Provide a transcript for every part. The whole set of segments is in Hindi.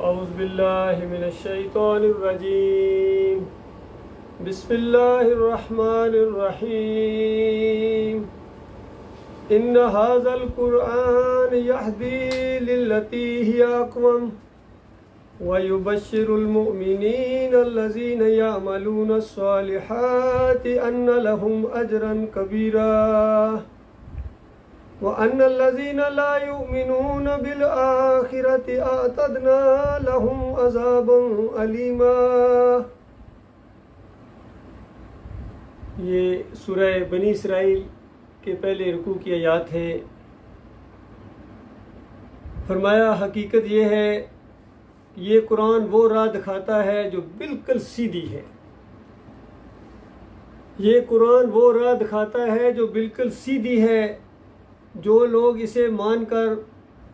औज़ुबिल्लाहि मिनश्शैतानिर्रजीम बिस्मिल्लाहिर्रहमानिर्रहीम इन्न हाज़ल क़ुरआन यहदी लिल्लती हिया अक़वम व युबश्शिरुल मुअमिनीना अल्लज़ीना यअमलूनस्सालिहाति अन्न लहुम अजरन कबीरा व अन्नल्लज़ीना ला युमिनूना बिल आखिरति अअतदना लहुम अज़ाबन अलीमा। ये सूरह बनी इसराइल के पहले रुकू की आयत है। फरमाया हकीकत ये है, ये कुरान वो राह दिखाता है जो बिल्कुल सीधी है। ये कुरान वो राह दिखाता है जो बिल्कुल सीधी है। जो लोग इसे मानकर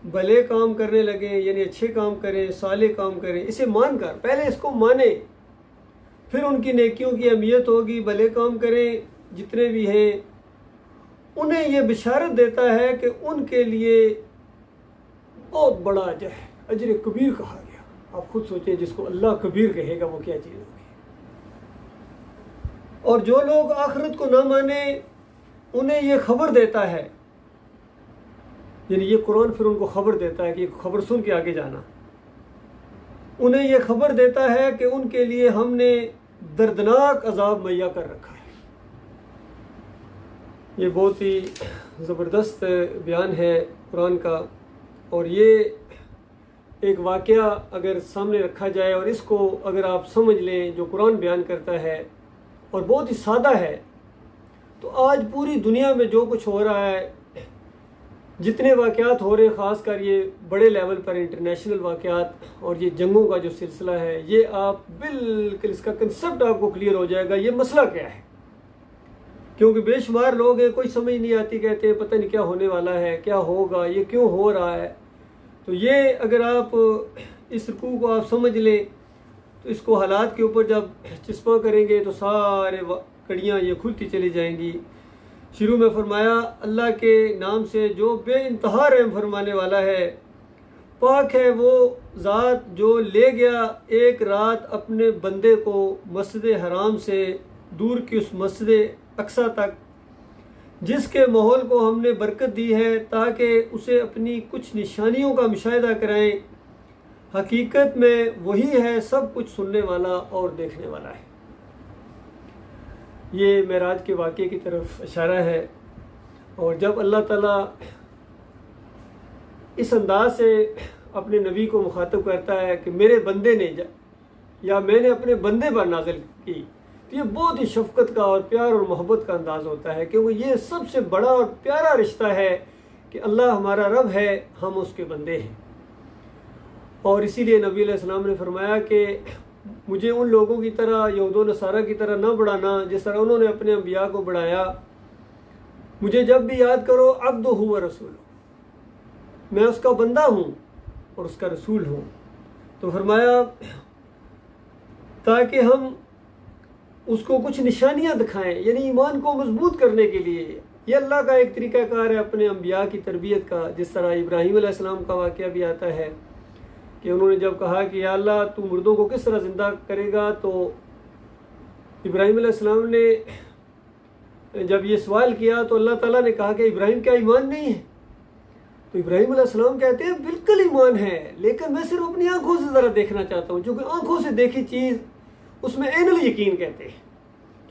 भले काम करने लगे, यानी अच्छे काम करें, साले काम करें, इसे मानकर पहले इसको माने, फिर उनकी नेकियों की अहमियत होगी। भले काम करें जितने भी हैं, उन्हें यह बिशारत देता है कि उनके लिए बहुत बड़ा अजर है। अजर कबीर कहा गया। आप खुद सोचें, जिसको अल्लाह कबीर कहेगा वो क्या चीज़ होगी। और जो लोग आखिरत को ना माने, उन्हें यह खबर देता है, यानी ये कुरान फिर उनको खबर देता है कि खबर सुन के आगे जाना। उन्हें यह खबर देता है कि उनके लिए हमने दर्दनाक अजाब मुहैया कर रखा है। ये बहुत ही ज़बरदस्त बयान है कुरान का। और ये एक वाक़या अगर सामने रखा जाए और इसको अगर आप समझ लें जो कुरान बयान करता है, और बहुत ही सादा है, तो आज पूरी दुनिया में जो कुछ हो रहा है, जितने वाक़यात हो रहे हैं, ख़ासकर ये बड़े लेवल पर इंटरनेशनल वाक़यात और ये जंगों का जो सिलसिला है, ये आप बिल्कुल इसका कंसेप्ट आपको क्लियर हो जाएगा ये मसला क्या है। क्योंकि बेशुमार लोग हैं, कोई समझ नहीं आती, कहते हैं पता नहीं क्या होने वाला है, क्या होगा, ये क्यों हो रहा है। तो ये अगर आप इस रुकू को आप समझ लें, तो इसको हालात के ऊपर जब चिस्पा करेंगे तो सारे कड़ियाँ ये खुलती चली जाएंगी। शुरू में फरमाया अल्लाह के नाम से जो बेइंतहा रहम फरमाने वाला है। पाक है वो ज़ात जो ले गया एक रात अपने बंदे को मस्जिद हराम से दूर की उस मस्जिद अक्सा तक, जिसके माहौल को हमने बरकत दी है ताकि उसे अपनी कुछ निशानियों का मुशाहिदा कराएं। हकीकत में वही है सब कुछ सुनने वाला और देखने वाला है। ये मेराज के वाक़े की तरफ इशारा है। और जब अल्लाह ताला इस अंदाज से अपने नबी को मुखातब करता है कि मेरे बंदे ने या मैंने अपने बंदे पर नाज़िल की, तो ये बहुत ही शफ़क़त का और प्यार और मोहब्बत का अंदाज़ होता है, क्योंकि ये सबसे बड़ा और प्यारा रिश्ता है कि अल्लाह हमारा रब है, हम उसके बंदे हैं। और इसीलिए नबी अलैहि सलाम ने फरमाया कि मुझे उन लोगों की तरह, यहूद नसारा की तरह ना बढ़ाना जिस तरह उन्होंने अपने अंबिया को बढ़ाया। मुझे जब भी याद करो अब्दु हुवा रसूल, मैं उसका बंदा हूँ और उसका रसूल हूँ। तो फरमाया ताकि हम उसको कुछ निशानियाँ दिखाएं, यानी ईमान को मजबूत करने के लिए। ये अल्लाह का एक तरीक़ाकार है अपने अंबिया की तरबियत का। जिस तरह इब्राहीम अलैहिस्सलाम का वाक़या भी आता है कि उन्होंने जब कहा कि या अल्लाह तू मुर्दों को किस तरह ज़िंदा करेगा, तो इब्राहीम अलैहिस्सलाम ने जब ये सवाल किया तो अल्लाह ताला ने कहा कि इब्राहीम क्या ईमान नहीं है। तो इब्राहीम अलैहिस्सलाम कहते हैं बिल्कुल ईमान है, लेकिन मैं सिर्फ अपनी आंखों से ज़रा देखना चाहता हूँ, क्योंकि आंखों से देखी चीज़ उसमें ऐनुल यकीन कहते हैं।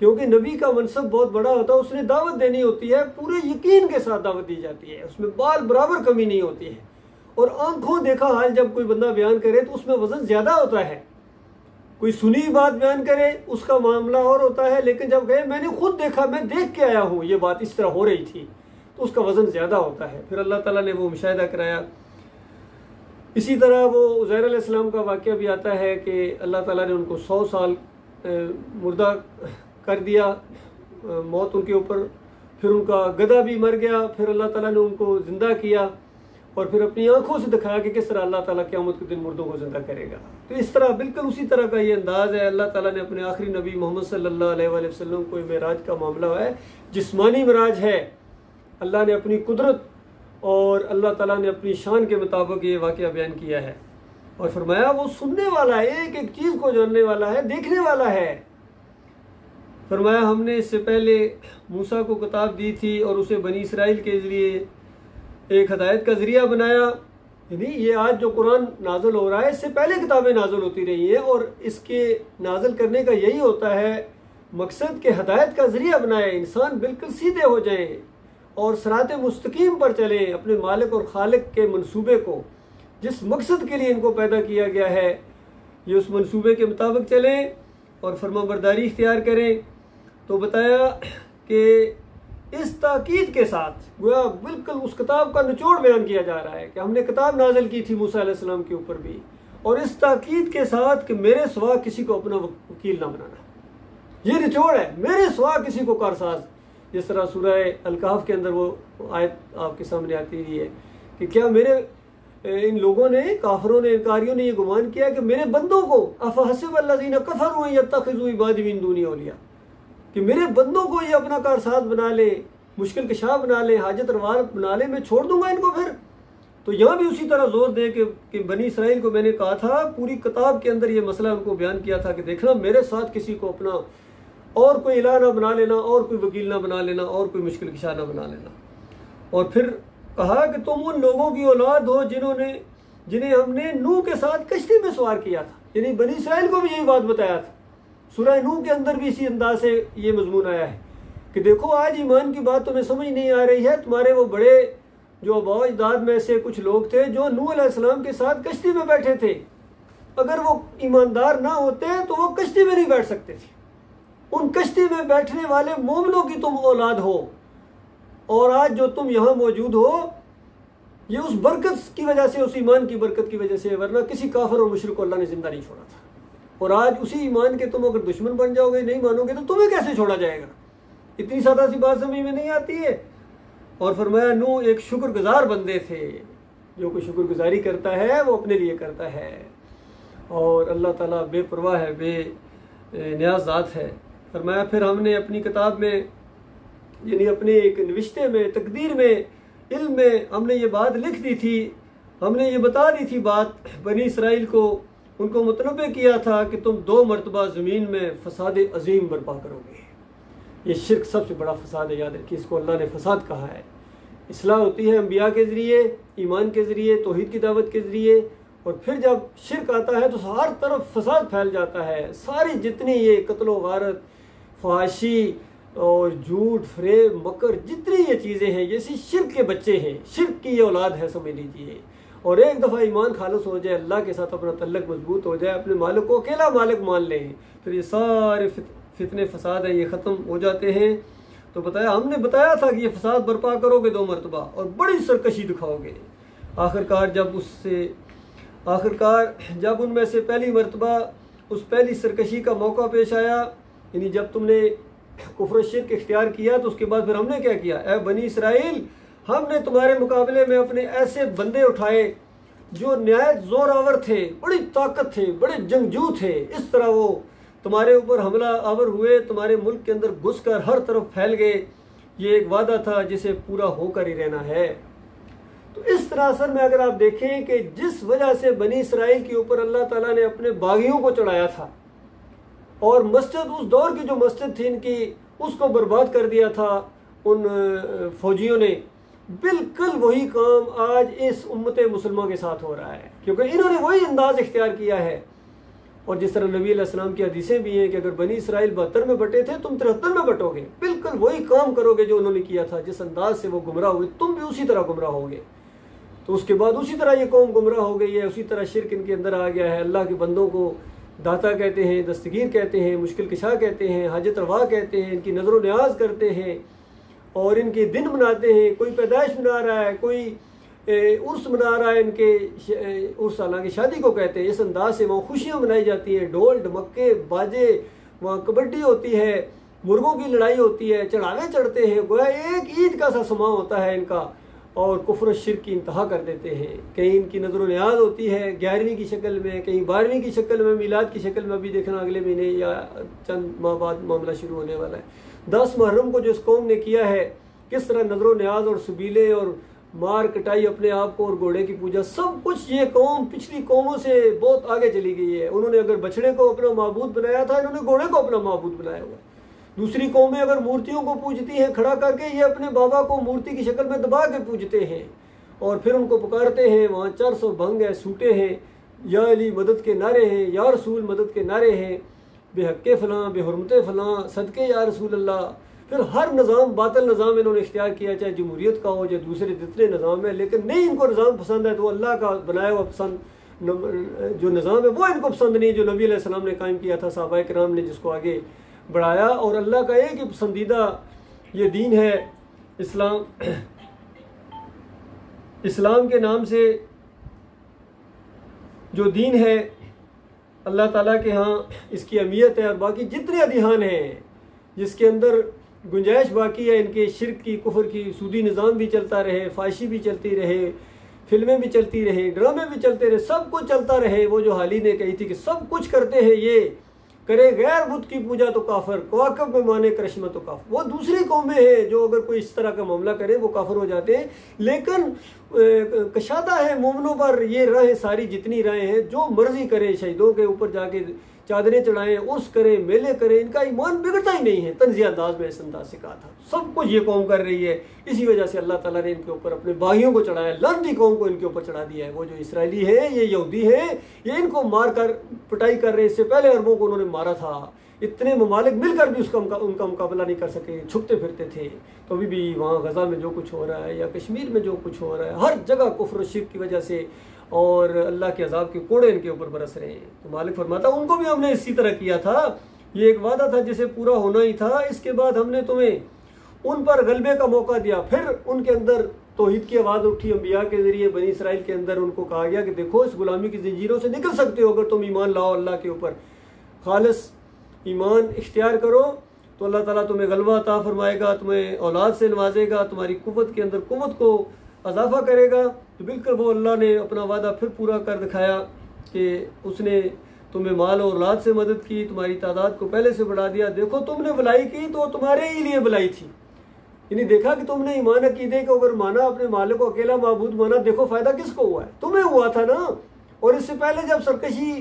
क्योंकि नबी का मनसब बहुत बड़ा होता है, उसने दावत देनी होती है, पूरे यकीन के साथ दावत दी जाती है, उसमें बाल बराबर कमी नहीं होती है। और आंखों देखा हाल जब कोई बंदा बयान करे तो उसमें वजन ज़्यादा होता है। कोई सुनी बात बयान करे उसका मामला और होता है, लेकिन जब कहे मैंने खुद देखा, मैं देख के आया हूँ, ये बात इस तरह हो रही थी, तो उसका वजन ज़्यादा होता है। फिर अल्लाह ताला ने वो मुशाहिदा कराया। इसी तरह वो उज़ैर अलैहिस्सलाम का वाक़या भी आता है कि अल्लाह ताला ने उनको 100 साल मुर्दा कर दिया, मौत उनके ऊपर। फिर उनका गधा भी मर गया, फिर अल्लाह ताला ने उनको ज़िंदा किया और फिर अपनी आंखों से दिखाया कि किस तरह अल्लाह ताला क़यामत के दिन मुर्दों को ज़िंदा करेगा। तो इस तरह बिल्कुल उसी तरह का ये अंदाज़ है। अल्लाह ताला ने अपने आखिरी नबी मोहम्मद सल्लल्लाहु अलैहि वसल्लम को मेराज का मामला है, जिस्मानी मेराज है। अल्लाह ने अपनी कुदरत और अल्लाह ताला ने अपनी शान के मुताबिक ये वाक़या बयान किया है। और फरमाया वो सुनने वाला है, एक एक चीज को जानने वाला है, देखने वाला है। फरमाया हमने इससे पहले मूसा को किताब दी थी और उसे बनी इसराइल के जरिए एक हदायत का जरिया बनाया। यानी ये आज जो कुरान नाज़िल हो रहा है, इससे पहले किताबें नाज़िल होती रही हैं और इसके नाज़िल करने का यही होता है मकसद के हदायत का जरिया बनाया, इंसान बिल्कुल सीधे हो जाएं और सराते मुस्तकीम पर चलें, अपने मालिक और खालिक के मंसूबे को, जिस मकसद के लिए इनको पैदा किया गया है, ये उस मंसूबे के मुताबिक चलें और फरमाबरदारी इख्तियार करें। तो बताया कि इस ताकीद के साथ गोया बिल्कुल उस किताब का निचोड़ बयान किया जा रहा है कि हमने किताब नाजिल की थी मूसा अलैहिस्सलाम के ऊपर भी, और इस ताकीद के साथ कि मेरे सिवा किसी को अपना वकील ना बनाना। ये निचोड़ है, मेरे सिवा किसी को कारसाज। जिस तरह सूरह अल-कहफ के अंदर वो आयत आपके सामने आती रही है कि क्या मेरे इन लोगों ने, काफरों ने, इनकारियों ने ये गुमान किया कि मेरे बंदों को अफहसिबल्लज़ीना कफरू यत्तखिज़ू इबादी मिन दूनी औलिया, कि मेरे बंदों को ये अपना कारसाज बना ले, मुश्किल कशा बना ले, हाजत रवार बना ले, मैं छोड़ दूंगा इनको फिर। तो यहाँ भी उसी तरह जोर दे कि बनी इसराइल को मैंने कहा था, पूरी किताब के अंदर ये मसला उनको बयान किया था कि देखना मेरे साथ किसी को अपना और कोई इलाह ना बना लेना, और कोई वकील ना बना लेना, और कोई मुश्किल कशा ना बना लेना। और फिर कहा कि तुम उन लोगों की औलाद हो जिन्हें हमने नूह के साथ कश्ती में सवार किया था। यानी बनी इसराइल को भी यही बात बताया था। सूरह नूह के अंदर भी इसी अंदाज से ये मजमून आया है कि देखो आज ईमान की बात तुम्हें समझ नहीं आ रही है, तुम्हारे वो बड़े जो आबा अजदाद में से कुछ लोग थे जो नूह अलैहिस्सलाम के साथ कश्ती में बैठे थे, अगर वो ईमानदार ना होते तो वो कश्ती में नहीं बैठ सकते थे। उन कश्ती में बैठने वाले मोमिनों की तुम औलाद हो, और आज जो तुम यहाँ मौजूद हो ये उस बरकत की वजह से, उस ईमान की बरकत की वजह से, वरना किसी काफिर और मुशरिक को अल्लाह ने जिंदा नहीं छोड़ा था। और आज उसी ईमान के तुम अगर दुश्मन बन जाओगे, नहीं मानोगे, तो तुम्हें कैसे छोड़ा जाएगा? इतनी सादा सी बात समझ में नहीं आती है। और फरमाया नूह एक शुक्रगुजार बंदे थे, जो कोई शुक्रगुजारी करता है वो अपने लिए करता है, और अल्लाह ताला बेपरवाह है, बेनियाज ज़ात है। फरमाया फिर हमने अपनी किताब में, यानी अपने एक नविश्ते में, तकदीर में, इल्म में हमने ये बात लिख दी थी, हमने ये बता दी थी बात बनी इसराइल को, उनको मुतनबे किया था कि तुम 2 मरतबा ज़मीन में फसाद अजीम बर्पा करोगे। ये शिर्क सबसे बड़ा फसाद है, याद रखिए, इसको अल्लाह ने फसाद कहा है। इस्लाह होती है अंबिया के ज़रिए, ईमान के ज़रिए, तौहीद की दावत के ज़रिए, और फिर जब शिर्क आता है तो हर तरफ फसाद फैल जाता है। सारी जितनी ये कत्लो गारत, फहाशी और झूठ, फरेब, मकर, जितनी ये चीज़ें हैं, ये शिर्क के बच्चे हैं, शिर्क की ये औलाद है, समझ लीजिए। और एक दफ़ा ईमान खालिस हो जाए, अल्लाह के साथ अपना तल्लक मजबूत हो जाए, अपने मालिक को अकेला मालिक मान लें, फिर ये सारे फितने फसाद हैं, ये ख़त्म हो जाते हैं। तो बताया, हमने बताया था कि ये फसाद बर्पा करोगे 2 मरतबा और बड़ी सरकशी दिखाओगे। आखिरकार जब उनमें से पहली मरतबा उस पहली सरकशी का मौका पेश आया, यानी जब तुमने कुफ्र शिर्क इख्तियार किया, तो उसके बाद फिर हमने क्या किया? ए बनी इसराइल, हमने तुम्हारे मुकाबले में अपने ऐसे बंदे उठाए जो नहायत जोरावर थे, बड़ी ताकत थे, बड़े जंगजू थे। इस तरह वो तुम्हारे ऊपर हमला आवर हुए, तुम्हारे मुल्क के अंदर घुसकर हर तरफ फैल गए। ये एक वादा था जिसे पूरा होकर ही रहना है। तो इस तरह असल में अगर आप देखें कि जिस वजह से बनी इसराइल के ऊपर अल्लाह ताला ने अपने बागियों को चढ़ाया था, और मस्जिद, उस दौर की जो मस्जिद थी इनकी, उसको बर्बाद कर दिया था उन फौजियों ने, बिल्कुल वही काम आज इस उम्मत मुसलमान के साथ हो रहा है, क्योंकि इन्होंने वही अंदाज इख्तियार किया है। और जिस तरह नबी अलैहिस्सलाम की हदीसें भी हैं कि अगर बनी इसराइल 72 में बटे थे, तुम 73 में बटोगे, बिल्कुल वही काम करोगे जो उन्होंने किया था। जिस अंदाज से वो गुमराह हुए, तुम भी उसी तरह गुमराह होगे। तो उसके बाद उसी तरह ये कौम गुमराह हो गई है, उसी तरह शिर्क इनके अंदर आ गया है। अल्लाह के बंदों को दाता कहते हैं, दस्तगीर कहते हैं, मुश्किल कशा कहते हैं, हाजत रवा कहते हैं, इनकी नज़र न्याज करते हैं और इनके दिन मनाते हैं। कोई पैदाइश मना रहा है, कोई उर्स मना रहा है, इनके उर्स हालांकि शादी को कहते हैं। इस अंदाज से वहाँ खुशियाँ मनाई जाती हैं, ढोल ढमक्के बाजे, वहाँ कबड्डी होती है, मुर्गों की लड़ाई होती है, चढ़ावे चढ़ते हैं, गोया एक ईद का सा समा होता है इनका। और कुफ्र शिर्क की इंतहा कर देते हैं। कहीं इनकी नज़र न्याज होती है 11वीं की शक्ल में, कहीं 12वीं की शक्ल में, मिलाद की शक्ल में। अभी देखना अगले महीने या चंद माह बाद मामला शुरू होने वाला है। 10 मुहर्रम को जो इस कौम ने किया है, किस तरह नज़र न्याज और सबीले और मार कटाई अपने आप को और घोड़े की पूजा, सब कुछ ये कौम पिछली कौमों से बहुत आगे चली गई है। उन्होंने अगर बछड़े को अपना माबूद बनाया था, इन्होंने घोड़े को अपना माबूद बनाया हुआ। दूसरी कौमें अगर मूर्तियों को पूजती हैं खड़ा करके, ये अपने बाबा को मूर्ति की शक्ल में दबा के पूजते हैं और फिर उनको पुकारते हैं। वहाँ 400 भंग है, सूटे हैं, या अली मदद के नारे हैं, या रसूल मदद के नारे हैं, बेहक्के फलां, बेहुरमते फलां, सदके या रसूल अल्लाह। फिर हर निज़ाम बातिल निज़ाम इन्होंने इख्तियार किया, चाहे जमहूरियत का हो या दूसरे जितने निज़ाम है, लेकिन नहीं इनको निज़ाम पसंद है तो अल्लाह का बनाया हुआ पसंद जो निज़ाम है वो इनको पसंद नहीं, जो नबी अलैहि सलाम ने कायम किया था, सहाबाए किराम ने जिसको आगे बढ़ाया। और अल्लाह का एक ही पसंदीदा ये दीन है इस्लाम। इस्लाम के नाम से जो दीन है अल्लाह ताला के यहाँ इसकी अहमियत है। और बाकी जितने अधिहान हैं जिसके अंदर गुंजाइश बाकी है इनके शिर्क की, कुफर की, सूदी निज़ाम भी चलता रहे, फाइशी भी चलती रहे, फिल्में भी चलती रहे, ड्रामे भी चलते रहे, सब कुछ चलता रहे। वो जो हाली ने कही थी कि सब कुछ करते हैं ये, करे गैर बुत की पूजा तो काफर, कवाकब में माने करिश्मा तो काफर। वो दूसरी कौमें हैं जो अगर कोई इस तरह का मामला करे वो काफर हो जाते हैं। लेकिन कशादा है मोमनों पर ये राहें, सारी जितनी राहें हैं, जो मर्जी करें, शहीदों के ऊपर जाके चादरें चढ़ाएं, उस करें, मेले करें, इनका ईमान बिगड़ता ही नहीं है। तंज़िया अंदाज में इस अंदाज से कहा था, सब कुछ ये कौम कर रही है। इसी वजह से अल्लाह ताला ने इनके ऊपर अपने बागियों को चढ़ाया, लानती कौम को इनके ऊपर चढ़ा दिया है। वो जो इसराइली है, ये यहूदी है, ये इनको मार कर पिटाई कर रहे। इससे पहले अरबों को उन्होंने मारा था, इतने ममालिक मिलकर भी उनका मुकाबला नहीं कर सके, छुपते फिरते थे। तो अभी भी वहाँ गजा में जो कुछ हो रहा है या कश्मीर में जो कुछ हो रहा है, हर जगह कुफ्र और शिर्क की वजह से और अल्लाह के अजाब के कोड़े इनके ऊपर बरस रहे हैं। तो मालिक फरमाता उनको भी हमने इसी तरह किया था, ये एक वादा था जिसे पूरा होना ही था। इसके बाद हमने तुम्हें उन पर गलबे का मौका दिया। फिर उनके अंदर तौहीद की आवाज़ उठी, अंबिया के जरिए बनी इसराइल के अंदर उनको कहा गया कि देखो इस गुलामी की जंजीरों से निकल सकते हो अगर तुम ईमान लाओ, अल्लाह के ऊपर खालिस ईमान इख्तियार करो तो अल्लाह ताला तुम्हें गलबा अता फरमाएगा, तुम्हें औलाद से नवाजेगा, तुम्हारी कुव्वत के अंदर कुव्वत को अजाफा करेगा। तो बिल्कुल वो अल्लाह ने अपना वादा फिर पूरा कर दिखाया कि उसने तुम्हें माल और औलाद से मदद की, तुम्हारी तादाद को पहले से बढ़ा दिया। देखो तुमने भलाई की तो तुम्हारे ही लिए भलाई थी, यानी देखा कि तुमने ईमान अकीदे को अगर माना, अपने मालिक को अकेला माबूद माना, देखो फायदा किसको हुआ है, तुम्हें हुआ था ना। और इससे पहले जब सरकशी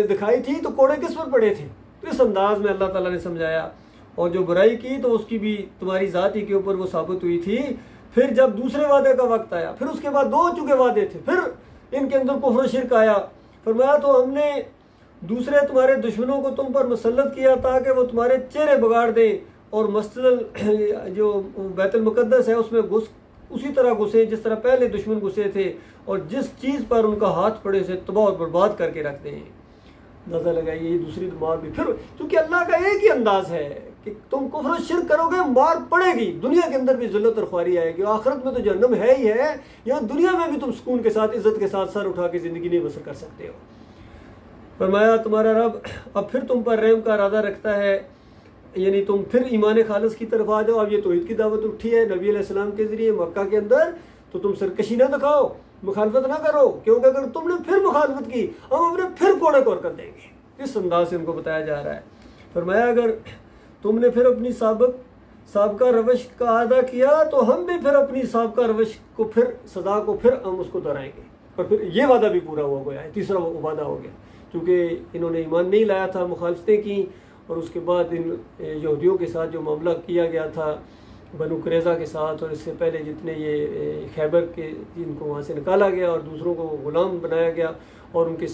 दिखाई थी तो कोड़े किस पर पड़े थे। तो इस अंदाज में अल्लाह ताला ने समझाया। और जो बुराई की तो उसकी भी तुम्हारी ज़ात ही के ऊपर वो साबित हुई थी। फिर जब दूसरे वादे का वक्त आया, फिर उसके बाद 2 चुके वादे थे, फिर इनके अंदर कुफ्र शिर्क आया। फरमाया तो हमने दूसरे तुम्हारे दुश्मनों को तुम पर मुसल्लत किया ताकि वो तुम्हारे चेहरे बिगाड़ दें और मस्जिद जो बैतुल मुक़द्दस है उसमें उसी तरह घुसे जिस तरह पहले दुश्मन घुसे थे, और जिस चीज़ पर उनका हाथ पड़े उसे तबाह और बर्बाद करके रख दें। नजर लगाइए, ये दूसरी मार भी फिर, क्योंकि अल्लाह का एक ही अंदाज है कि तुम कुफ्र शिर्क करोगे मार पड़ेगी, दुनिया के अंदर भी ज़िल्लत और ख्वारी आएगी, आखिरत में तो जहन्नम है ही है। यहाँ दुनिया में भी तुम सुकून के साथ, इज्जत के साथ सर उठा के ज़िंदगी नहीं बसर कर सकते हो। फरमाया तुम्हारा रब अब फिर तुम पर रहम का इरादा रखता है, यानी तुम फिर ईमान खालिस की तरफ आ जाओ। अब ये तौहीद की दावत उठी है नबी अलैहिस्सलाम के जरिए मक्का के अंदर, तो तुम सरकशी ना दिखाओ, मुखालफत ना करो, क्योंकि अगर तुमने फिर मुखालफत की हम अपने फिर कोड़े कोड़ कर देंगे। इस अंदाज से उनको बताया जा रहा है। फरमाया अगर तुमने फिर अपनी साबका रवश का अदा किया तो हम भी फिर अपनी साबका रवश को फिर सजा को फिर हम उसको दोहराएंगे। और फिर ये वादा भी पूरा हुआ गया है, तीसरा वादा हो गया, क्योंकि इन्होंने ईमान नहीं लाया था, मुखालफतें की, और उसके बाद इन यहूदियों के साथ जो मामला किया गया था बनु कुरैज़ा के साथ, और इससे पहले जितने ये खैबर के जिनको वहाँ से निकाला गया और दूसरों को गुलाम बनाया गया, और उनके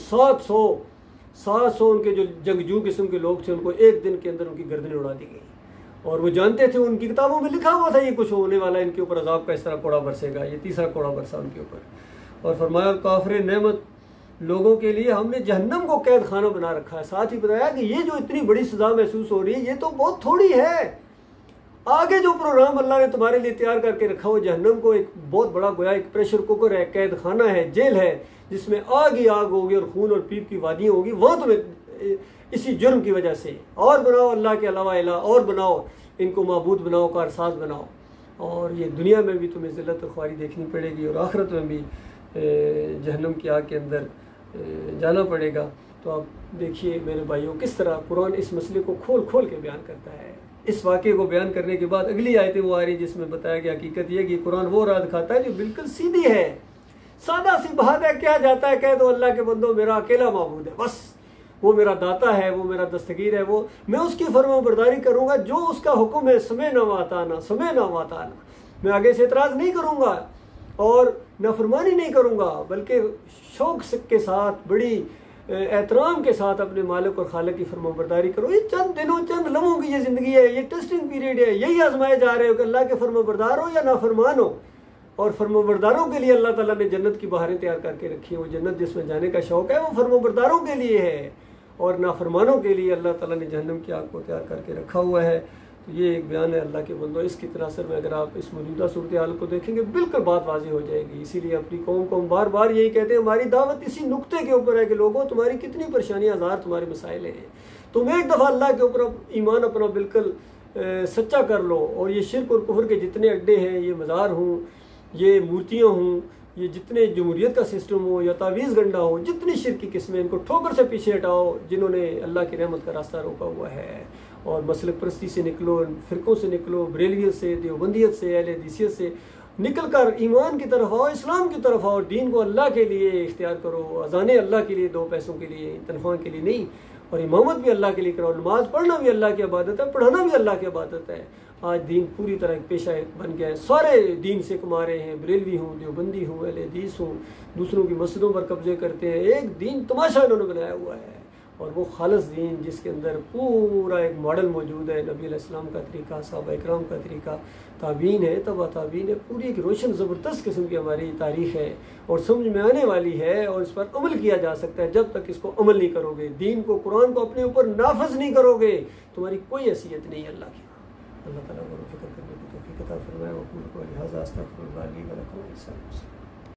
700 उनके जो जंगजू किस्म के लोग थे उनको एक दिन के अंदर उनकी गर्दनें उड़ा दी गई। और वो जानते थे, उनकी किताबों में लिखा हुआ था ये कुछ होने वाला, इनके ऊपर अजाब का इस तरह कोड़ा बरसेगा। ये तीसरा कोड़ा बरसा उनके ऊपर। और फरमाया काफिर नेमत लोगों के लिए हमने जहन्नम को कैद खाना बना रखा है। साथ ही बताया कि ये जो इतनी बड़ी सजा महसूस हो रही है ये तो बहुत थोड़ी है, आगे जो प्रोग्राम अल्लाह ने तुम्हारे लिए तैयार करके रखा हो जहन्नम को एक बहुत बड़ा गोया एक प्रेशर कुकर है, कैद खाना है, जेल है, जिसमें आग ही आग होगी और खून और पीप की वादियाँ होगी। वहाँ तुम्हें इसी जुर्म की वजह से और बनाओ अल्लाह के अलावा इला, और बनाओ इनको माबूद बनाओ, कारसाज बनाओ, और ये दुनिया में भी तुम्हें ज़िल्लत और ख्वारी देखनी पड़ेगी और आखिरत में भी जहन्नम की आग के अंदर जाना पड़ेगा। तो आप देखिए मेरे भाइयों किस तरह कुरान इस मसले को खोल खोल के बयान करता है। इस वाक़े को बयान करने के बाद अगली आयतें वो आ रही जिसमें बताया गया हकीकत यह कि कुरान वो राह दिखाता है जो बिल्कुल सीधी है, सादा सी बात है। क्या जाता है, कह दो अल्लाह के बंदो मेरा अकेला माबूद है, बस वो मेरा दाता है, वो मेरा दस्तगीर है, वो मैं उसकी फरमाबरदारी करूंगा जो उसका हुक्म है, समय ना वाताना, समय ना वाताना। मैं आगे से इतराज़ नहीं करूंगा और नाफरमानी नहीं करूंगा, बल्कि शौक के साथ, बड़ी एहतराम के साथ अपने मालिक और खालिक की फरमाबरदारी करो। ये चंद दिनों, चंद लम्हों की ये ज़िंदगी है, ये टेस्टिंग पीरियड है, यही आजमाए जा रहे हो कि अल्लाह के फरमाबरदार हो या नाफरमान हो। और फरमाबरदारों के लिए अल्लाह ताला ने जन्नत की बहारें तैयार करके रखी है। वो जन्नत जिसमें जाने का शौक़ है वो फरमाबरदारों के लिए है, और नाफरमानों के लिए अल्लाह ताला ने जहन्नम की आग को तैयार करके रखा हुआ है। तो ये एक बयान है अल्लाह के बंदो। इसकी तनासर में अगर आप इस मौजूदा सूरत हाल को देखेंगे बिल्कुल बात वाज़ेह हो जाएगी। इसीलिए अपनी कौम को हम बार बार यही कहते हैं, हमारी दावत इसी नुक्ते के ऊपर है कि लोगों तुम्हारी कितनी परेशानियाँ, ज़ाहिर तुम्हारे मसाइल हैं, तुम एक दफ़ा अल्लाह के ऊपर ईमान अपना बिल्कुल सच्चा कर लो। और ये शिरक और कुफ्र के जितने अड्डे हैं, ये मज़ार हों, ये मूर्तियाँ हों, ये जितने जमहूरियत का सिस्टम हो या तावीज़ गंडा हो, जितनी शिरक की किस्में, इनको ठोकर से पीछे हटाओ जिन्होंने अल्लाह की रहमत का रास्ता रोका हुआ है। और मसलक परस्ती से निकलो, फ़िरक़ों से निकलो, बरेलियत से, देवबंदियत से, अहले हदीसियत से निकल कर ईमान की तरफ आओ, इस्लाम की तरफ आओ, दीन को अल्लाह के लिए इख्तियार करो। अज़ाने अल्लाह के लिए, 2 पैसों के लिए, तनख्वाह के लिए नहीं। और इमामत भी अल्लाह के लिए करो, नमाज पढ़ना भी अल्लाह की इबादत है, पढ़ाना भी अल्लाह की इबादत है। आज दीन पूरी तरह एक पेशा बन गया है, सारे दीन से कमा रहे हैं, बरेलवी हूँ, देवबंदी हूँ, अहले हदीस हूँ, दूसरों की मस्जिदों पर कब्जे करते हैं। एक दीन तमाशा इन्होंने बनाया हुआ है, और वो खालिस दीन जिसके अंदर पूरा एक मॉडल मौजूद है, नबी अलैहिस्सलाम का तरीका, सहाबा इकराम का तरीका, ताबीन है, तबा ताबीन है, पूरी एक रोशन ज़बरदस्त किस्म की हमारी तारीख़ है और समझ में आने वाली है। और इस पर अमल किया जा सकता है। जब तक इसको अमल नहीं करोगे, दीन को, कुरान को अपने ऊपर नाफज नहीं करोगे, तुम्हारी कोई हैसियत नहीं है अल्लाह की। अल्लाह ताला को फिक्र करने की तौफीक अता फरमाए।